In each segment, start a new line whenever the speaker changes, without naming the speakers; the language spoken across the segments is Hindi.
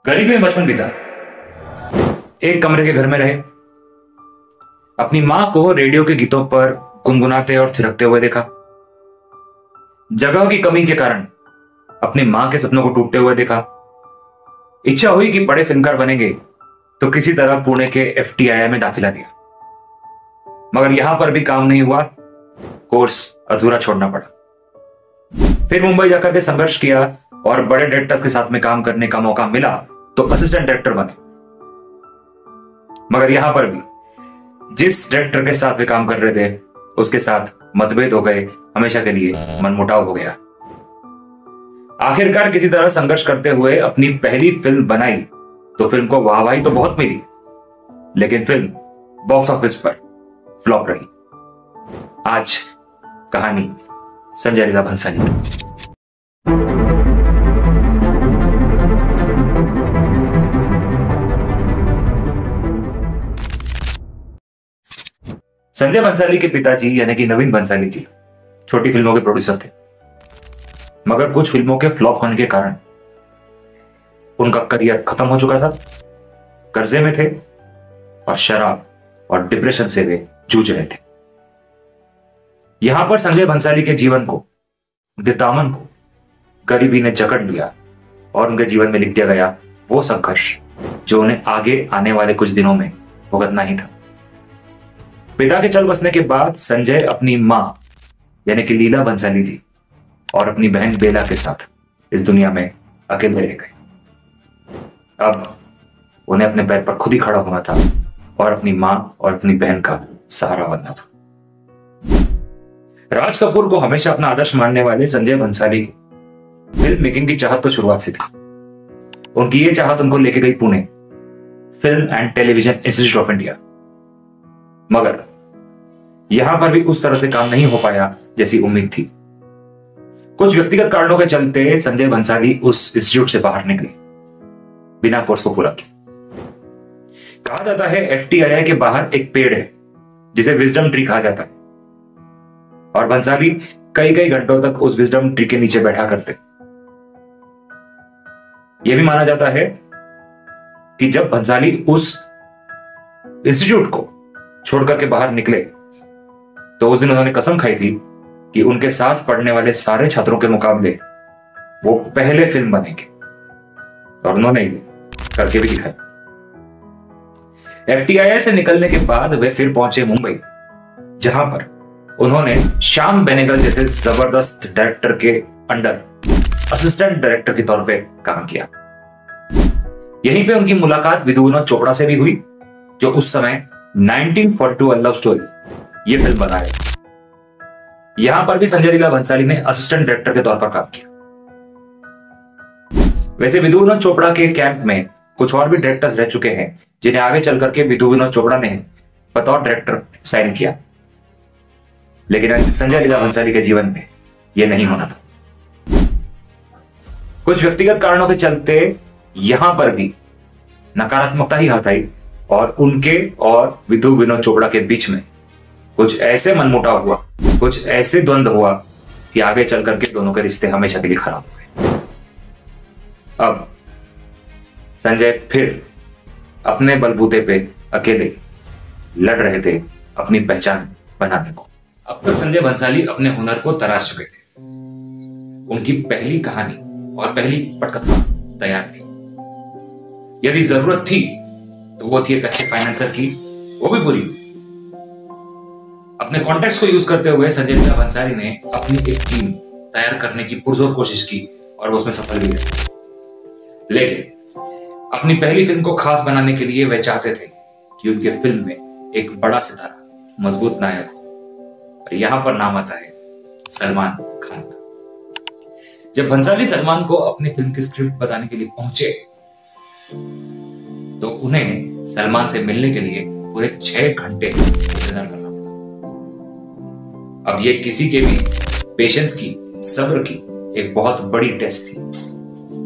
गरीबी में बचपन बीता। एक कमरे के घर में रहे। अपनी मां को रेडियो के गीतों पर गुनगुनाते और थिरकते हुए देखा। जगह की कमी के कारण अपनी मां के सपनों को टूटते हुए देखा। इच्छा हुई कि बड़े फिल्मकार बनेंगे तो किसी तरह पुणे के एफटीआई में दाखिला दिया, मगर यहां पर भी काम नहीं हुआ। कोर्स अधूरा छोड़ना पड़ा। फिर मुंबई जाकर के संघर्ष किया और बड़े डायरेक्टर्स के साथ में काम करने का मौका मिला तो असिस्टेंट डायरेक्टर बने, मगर यहां पर भी जिस डायरेक्टर के साथ वे काम कर रहे थे उसके साथ मतभेद हो गए। हमेशा के लिए मनमुटाव हो गया। आखिरकार किसी तरह संघर्ष करते हुए अपनी पहली फिल्म बनाई तो फिल्म को वाहवाही तो बहुत मिली, लेकिन फिल्म बॉक्स ऑफिस पर फ्लॉप रही। आज कहानी संजय लीला भंसाली की। संजय भंसाली के पिताजी यानी कि नवीन भंसाली जी छोटी फिल्मों के प्रोड्यूसर थे, मगर कुछ फिल्मों के फ्लॉप होने के कारण उनका करियर खत्म हो चुका था। कर्जे में थे और शराब और डिप्रेशन से वे जूझ रहे थे। यहां पर संजय भंसाली के जीवन को, उनके दामन को गरीबी ने जकड़ लिया और उनके जीवन में लिख दिया गया वो संघर्ष जो उन्हें आगे आने वाले कुछ दिनों में भुगतना ही था। पिता के चल बसने के बाद संजय अपनी मां यानी कि लीला भंसाली जी और अपनी बहन बेला के साथ इस दुनिया में अकेले रह गए। अब उन्हें अपने पैर पर खुद ही खड़ा होना था और अपनी मां और अपनी बहन का सहारा बनना था। राज कपूर को हमेशा अपना आदर्श मानने वाले संजय भंसाली फिल्म मेकिंग की चाहत तो शुरुआत से थी। उनकी ये चाहत उनको लेके गई Pune film and television institute of India, मगर यहां पर भी उस तरह से काम नहीं हो पाया जैसी उम्मीद थी। कुछ व्यक्तिगत कारणों के चलते संजय भंसाली उस इंस्टीट्यूट से बाहर निकले बिना कोर्स को पूरा किए। कहा जाता है एफटीआई के बाहर एक पेड़ है जिसे विजडम ट्री कहा जाता है, और भंसाली कई कई घंटों तक उस विजडम ट्री के नीचे बैठा करते। यह भी माना जाता है कि जब भंसाली उस इंस्टीट्यूट को छोड़कर के बाहर निकले तो उस दिन उन्होंने कसम खाई थी कि उनके साथ पढ़ने वाले सारे छात्रों के मुकाबले वो पहले फिल्म बनेंगे, और उन्होंने करके भी दिखाया। एफटीआई से निकलने के बाद वे फिर पहुंचे मुंबई, जहां पर उन्होंने श्याम बेनेगल जैसे जबरदस्त डायरेक्टर के अंडर असिस्टेंट डायरेक्टर के तौर पे काम किया। यहीं पे उनकी मुलाकात विधु विनोद चोपड़ा से भी हुई, जो उस समय 1942 लव स्टोरी ये फिल्म बना रहे। यहां पर भी संजय लीला भंसाली ने असिस्टेंट डायरेक्टर के तौर पर काम किया। वैसे विधु विनोद चोपड़ा के कैंप में कुछ और भी डायरेक्टर्स रह चुके हैं जिन्हें आगे चल करके विधु विनोद चोपड़ा ने बतौर डायरेक्टर साइन किया, लेकिन संजय लीला भंसाली के जीवन में यह नहीं होना था। कुछ व्यक्तिगत कारणों के चलते यहां पर भी नकारात्मकता ही हाथ आई और उनके और विधु विनोद चोपड़ा के बीच में कुछ ऐसे मनमुटाव हुआ, कुछ ऐसे द्वंद्व हुआ कि आगे चल करके दोनों के रिश्ते हमेशा के लिए खराब हो गए। अब संजय फिर अपने बलबूते पे अकेले लड़ रहे थे अपनी पहचान बनाने को। अब तक संजय भंसाली अपने हुनर को तराश चुके थे। उनकी पहली कहानी और पहली पटकथा तैयार थी। यदि जरूरत थी तो वो थी एक अच्छे फाइनेंसर की, वो भी बुरी। अपने कॉन्टेक्ट्स को यूज करते हुए संजय लीला भंसाली ने अपनी एक टीम तैयार करने की पुरजोर कोशिश की और वो उसमें सफल भी रहे। लेकिन अपनी पहली फिल्म को खास बनाने के लिए वे चाहते थे कि उनके फिल्म में एक बड़ा सितारा, मजबूत नायक हो, और यहां पर नाम आता है सलमान खान का। जब भंसाली सलमान को अपनी फिल्म की स्क्रिप्ट बताने के लिए पहुंचे तो उन्हें सलमान से मिलने के लिए पूरे 6 घंटे इंतजार करना पड़ा। अब ये किसी के भी पेशेंस की, सब्र की एक बहुत बड़ी टेस्ट थी,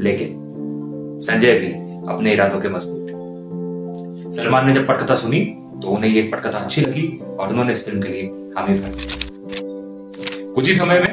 लेकिन संजय भी अपने इरादों के मजबूत थे। सलमान ने जब पटकथा सुनी तो उन्हें ये पटकथा अच्छी लगी और उन्होंने इस फिल्म के लिए हामी भर दी। कुछ ही समय में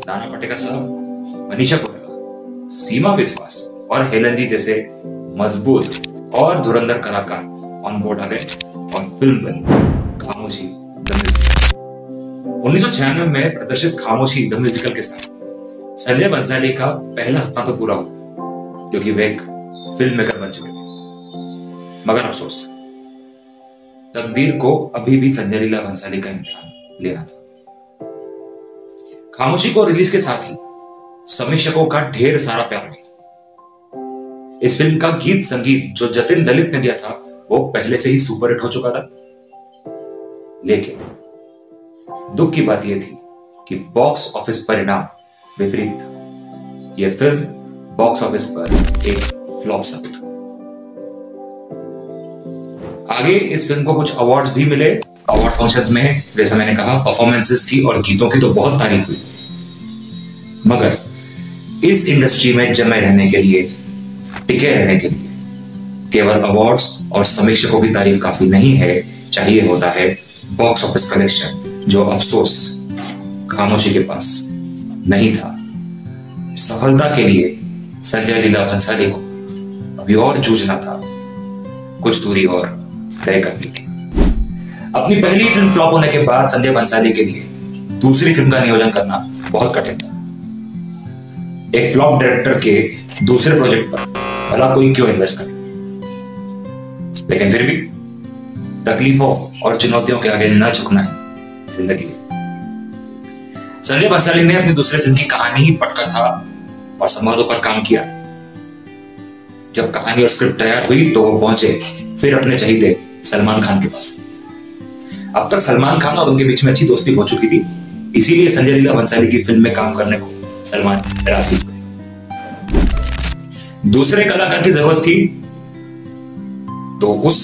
नाना पाटेकर साहब, मनीषा कोइराला, सीमा विश्वास और हेलन जी जैसे मजबूत और धुरंधर कलाकार ऑन बोर्ड आ गए और फिल्म बनी खामोशी द म्यूजिकल। 1996 में प्रदर्शित खामोशी द म्यूजिकल के साथ संजय बंसाली का पहला सपना तो पूरा हुआ, क्योंकि वे एक फिल्म मेकर बन चुके थे। मगर अफसोस, तकदीर को अभी भी संजय लीला भंसाली का इम्तिहान लेना था। खामोशी को रिलीज के साथ ही समीक्षकों का ढेर सारा प्यार मिला। इस फिल्म का गीत संगीत जो जतिन ललित ने दिया था वो पहले से ही सुपरहिट हो चुका था। लेकिन दुख की बात यह थी कि बॉक्स ऑफिस परिणाम विपरीत था। यह फिल्म बॉक्स ऑफिस पर एक फ्लॉप साबित हुई। आगे इस फिल्म को कुछ अवार्ड्स भी मिले। अवार्ड फंक्शंस में जैसा मैंने कहा परफॉर्मेंसेस की और गीतों की तो बहुत तारीफ हुई, मगर इस इंडस्ट्री में जमे रहने के लिए, टिके रहने के लिए केवल अवार्ड्स और समीक्षकों की तारीफ काफी नहीं है। चाहिए होता है बॉक्स ऑफिस कलेक्शन, जो अफसोस खामोशी के पास नहीं था। सफलता के लिए संजय लीला भंसाली को अभी और जूझना था, कुछ दूरी और तय करनी थी। अपनी पहली फिल्म फ्लॉप होने के बाद संजय बंसाली के लिए दूसरी फिल्म का नियोजन करना बहुत कठिन था। एक फ्लॉप डायरेक्टर के दूसरे प्रोजेक्ट पर भला कोई क्यों इन्वेस्ट करे, लेकिन फिर भी तकलीफों और चुनौतियों के आगे न झुकना है जिंदगी। संजय बंसाली ने अपनी दूसरी फिल्म की कहानी पटकथा और संवादों पर काम किया। जब कहानी और स्क्रिप्ट तैयार हुई तो वो पहुंचे फिर अपने चहीते सलमान खान के पास। अब तक सलमान खान और उनके बीच में अच्छी दोस्ती हो चुकी थी, इसीलिए संजय लीला भंसाली की फिल्म में काम करने को सलमान राजी हुए। दूसरे कलाकार की जरूरत थी तो उस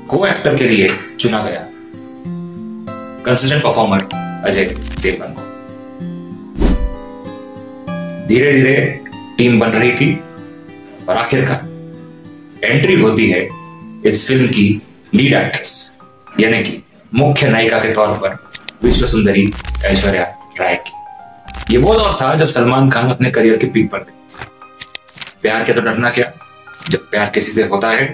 को एक्टर के लिए चुना गया कंसिस्टेंट परफॉर्मर अजय देवगन को। धीरे धीरे टीम बन रही थी और आखिरकार एंट्री होती है इस फिल्म की लीड एक्ट्रेस यानी कि मुख्य नायिका के तौर पर विश्व सुंदरी ऐश्वर्या राय की। ये वो दौर था जब सलमान खान अपने करियर के पीक पर थे। प्यार के तो डरना क्या, जब प्यार किसी से होता है,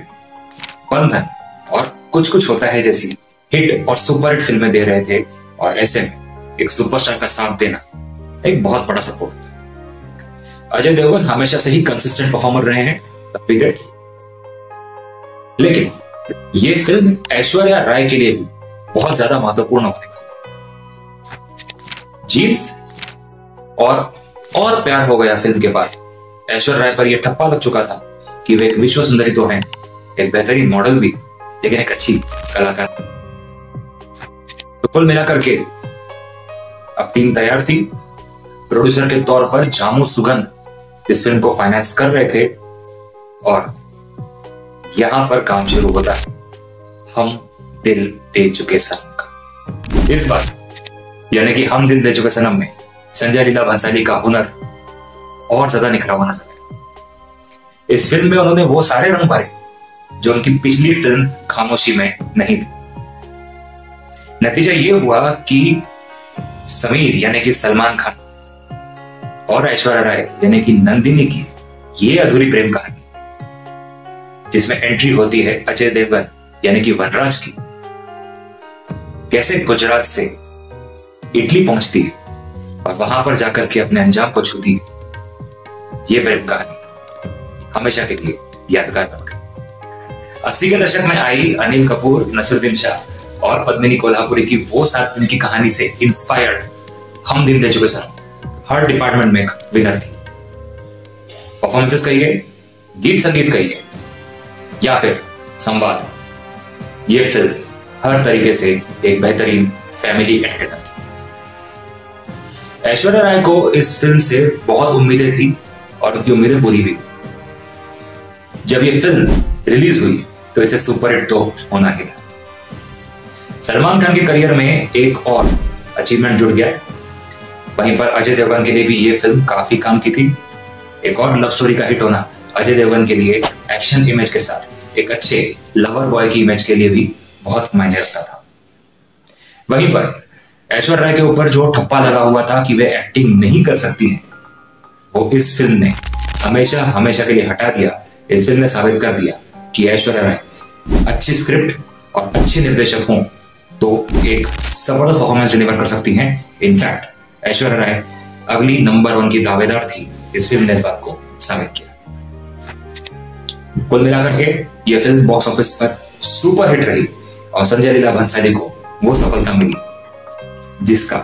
बंधन और कुछ कुछ होता है जैसी हिट और सुपरहिट फिल्में दे रहे थे, और ऐसे में एक सुपरस्टार का साथ देना एक बहुत बड़ा सपोर्ट था। अजय देवगन हमेशा से ही कंसिस्टेंट परफॉर्मर रहे हैं, तब भी ग्रेट। लेकिन ये फिल्म ऐश्वर्या राय के लिए भी बहुत ज्यादा महत्वपूर्ण होने वाली। जीन्स और प्यार हो गया फिल्म के बाद ऐश्वर्या राय पर यह ठप्पा लग चुका था कि वे एक विश्व सुंदरी तो हैं, एक बेहतरीन मॉडल भी, लेकिन एक अच्छी कलाकार। तो कुल मिलाकर के अब टीम तैयार थी। प्रोड्यूसर के तौर पर जामू सुगंध इस फिल्म को फाइनेंस कर रहे थे, और यहां पर काम शुरू होता है हम दिल दे चुके सनम का। इस बार यानी कि हम दिल दे चुके सनम में संजय लीला भंसाली का हुनर और ज्यादा निखरा हुआ नजर आया। इस फिल्म में उन्होंने वो सारे रंग भरे जो उनकी पिछली फिल्म खामोशी में नहीं थे। नतीजा ये हुआ कि समीर यानी कि सलमान खान और ऐश्वर्या राय यानी कि नंदिनी की ये अधूरी प्रेम कहानी, जिसमें एंट्री होती है अजय देवगन यानी कि वनराज की, कैसे गुजरात से इटली पहुंचती है और वहां पर जाकर के अपने अंजाम को छूती है, ये प्रेम कहानी हमेशा के लिए यादगार बन गई। 80 के दशक में आई अनिल कपूर, नसीरुद्दीन शाह और पद्मिनी कोल्हापुरी की वो 7 दिन की कहानी से इंस्पायर्ड हम दिल दे चुके सनम हर डिपार्टमेंट में एक विनर थी। परफॉर्मेंसेस कहिए, गीत संगीत कहिए या फिर संवाद, ये फिल्म हर तरीके से एक बेहतरीन फैमिली एंटरटेनर थी। ऐश्वर्या राय को इस फिल्म से बहुत उम्मीदें थी और उनकी उम्मीदें पूरी भी। जब ये फिल्म रिलीज हुई तो इसे सुपरहिट तो होना ही था। सलमान खान के करियर में एक और अचीवमेंट जुड़ गया। वहीं पर अजय देवगन के लिए भी ये फिल्म काफी काम की थी। एक और लव स्टोरी का हिट होना अजय देवगन के लिए एक्शन इमेज के साथ एक अच्छे लवर बॉय की इमेज के लिए भी बहुत मायने रखता था। वहीं पर ऐश्वर्या राय के ऊपर जो ठप्पा लगा हुआ था कि वे एक्टिंग नहीं कर सकती हैं, वो इस फिल्म ने हमेशा हमेशा के लिए हटा दिया, इस फिल्म ने साबित कर दिया कि ऐश्वर्या राय अच्छी स्क्रिप्ट और अच्छे निर्देशक हों तो एक जबरदस्त परफॉर्मेंस डिलीवर कर सकती हैं। इनफैक्ट ऐश्वर्या राय अगली नंबर 1 की दावेदार थी। इस फिल्म ने इस बात को साबित किया। कुल मिलाकर के यह फिल्म बॉक्स ऑफिस पर सुपर हिट रही और संजय लीला भंसाली को वो सफलता मिली जिसका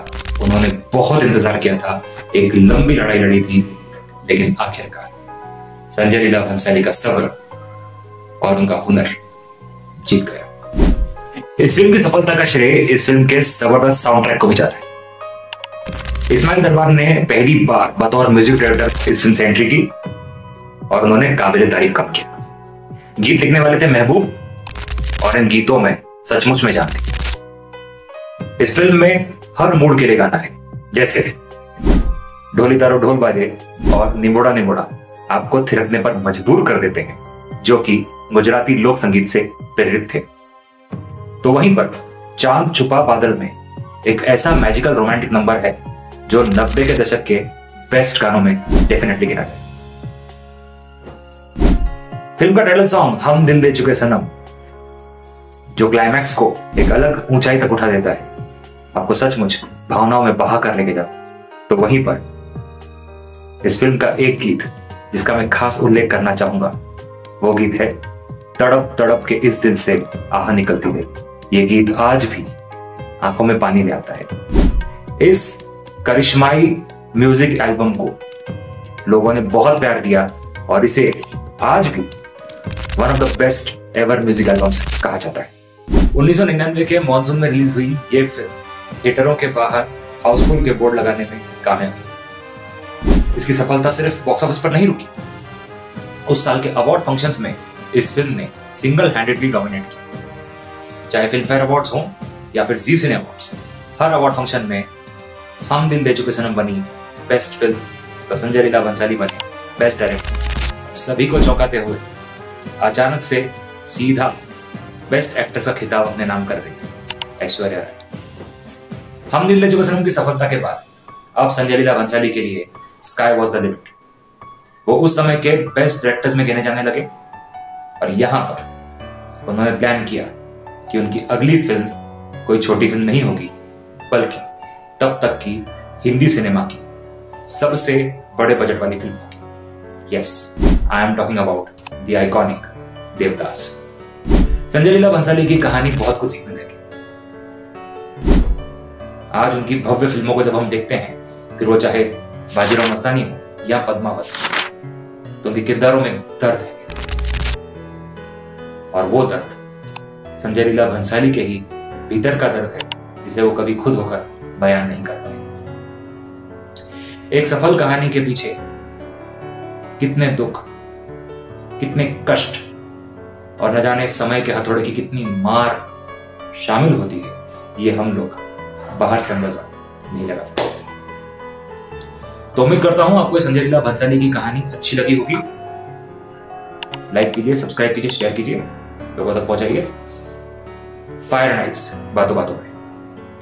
उन्होंने बहुत इंतजार किया था। एक लंबी लड़ाई लड़ी थी, लेकिन आखिरकार संजय लीला भंसाली का सब्र और उनका हुनर जीत गया। इस फिल्म की सफलता का श्रेय इस फिल्म के जबरदस्त साउंड ट्रैक को भी जाता है। इस्माइल दरबार ने पहली बार बतौर म्यूजिक डायरेक्टर इस फिल्म से एंट्री की और उन्होंने काबिल तारीफ काम किया। गीत लिखने वाले थे महबूब और इन गीतों में सचमुच में जान थी। इस फिल्म में हर मूड के लिए गाना है, जैसे ढोली तारो ढोल बाजे और निमोड़ा निमोड़ा आपको थिरकने पर मजबूर कर देते हैं, जो कि गुजराती लोक संगीत से प्रेरित थे। तो वहीं पर चांद छुपा बादल में एक ऐसा मैजिकल रोमांटिक नंबर है जो 90 के दशक के बेस्ट गानों में डेफिनेटली गिना जाए। फिल्म का टाइटल सॉन्ग हम दिल दे चुके सनम, जो क्लाइमैक्स को एक अलग ऊंचाई तक उठा देता है, आपको सचमुच भावनाओं में बहा कर लेके जाता। तो वहीं पर इस फिल्म का एक गीत जिसका मैं खास उल्लेख करना चाहूंगा, वो गीत है तड़प तड़प के इस दिल से आह निकलती है। ये गीत आज भी आंखों में पानी ले आता है। इस करिश्माई म्यूजिक एल्बम को लोगों ने बहुत प्यार दिया और इसे आज भी one of the best ever music albums कहा जाता है। 1999 के मॉनसून में रिलीज हुई ये फिल्म थिएटरों के बाहर हाउसफुल के बोर्ड लगाने में कामयाब हुई। इसकी सफलता सिर्फ बॉक्स ऑफिस पर नहीं रुकी, उस साल के अवार्ड फंक्शंस में इस फिल्म ने सिंगल हैंडेडली डोमिनेट किया। चाहे फिल्म फेयर अवार्ड्स हों या फिर जी सिने अवार्ड्स, हर अवार्ड फंक्शन में हम दिल दे चुके सनम बनी बेस्ट फिल्म, तो संजय लीला भंसाली बने बेस्ट डायरेक्टर। सभी को चौंकाते हुए अचानक से सीधा बेस्ट एक्ट्रेस का खिताब अपने नाम कर गई ऐश्वर्या राय। हम दिल दे चुके सनम की सफलता के बाद अब संजय लीला भंसाली के लिए स्काई वॉज द लिमिट। वो उस समय के बेस्ट डायरेक्टर्स में गिने जाने लगे और यहां पर उन्होंने प्लान किया कि उनकी अगली फिल्म कोई छोटी फिल्म नहीं होगी, बल्कि तब तक की हिंदी सिनेमा की सबसे बड़े बजट वाली फिल्म होगी। Yes, I am talking about the iconic Devdas. Sanjay Leela Bhansali की कहानी बहुत कुछ सीखने लगी। आज उनकी भव्य फिल्मों को जब हम देखते हैं, फिर वो चाहे बाजीराव मस्तानी हो या पद्मावत, तो उनके किरदारों में दर्द है और वो दर्द संजय लीला भंसाली के ही भीतर का दर्द है, जिसे वो कभी खुद होकर बयान नहीं कर पाए। एक सफल कहानी के पीछे कितने दुख, कितने कष्ट और न जाने समय के हथौड़े की कितनी मार शामिल होती है, ये हम लोग बाहर से अंदाजा नहीं लगा सकते। तो उम्मीद करता हूं आपको संजय लीला भंसाली की कहानी अच्छी लगी होगी। लाइक कीजिए, सब्सक्राइब कीजिए, शेयर कीजिए, लोगों तक पहुंचाइए। फायर एंड आइस बातों बातों में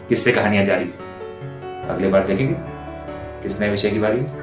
किससे कहानियां जारी है, अगले बार देखेंगे किस नए विषय की बारी है।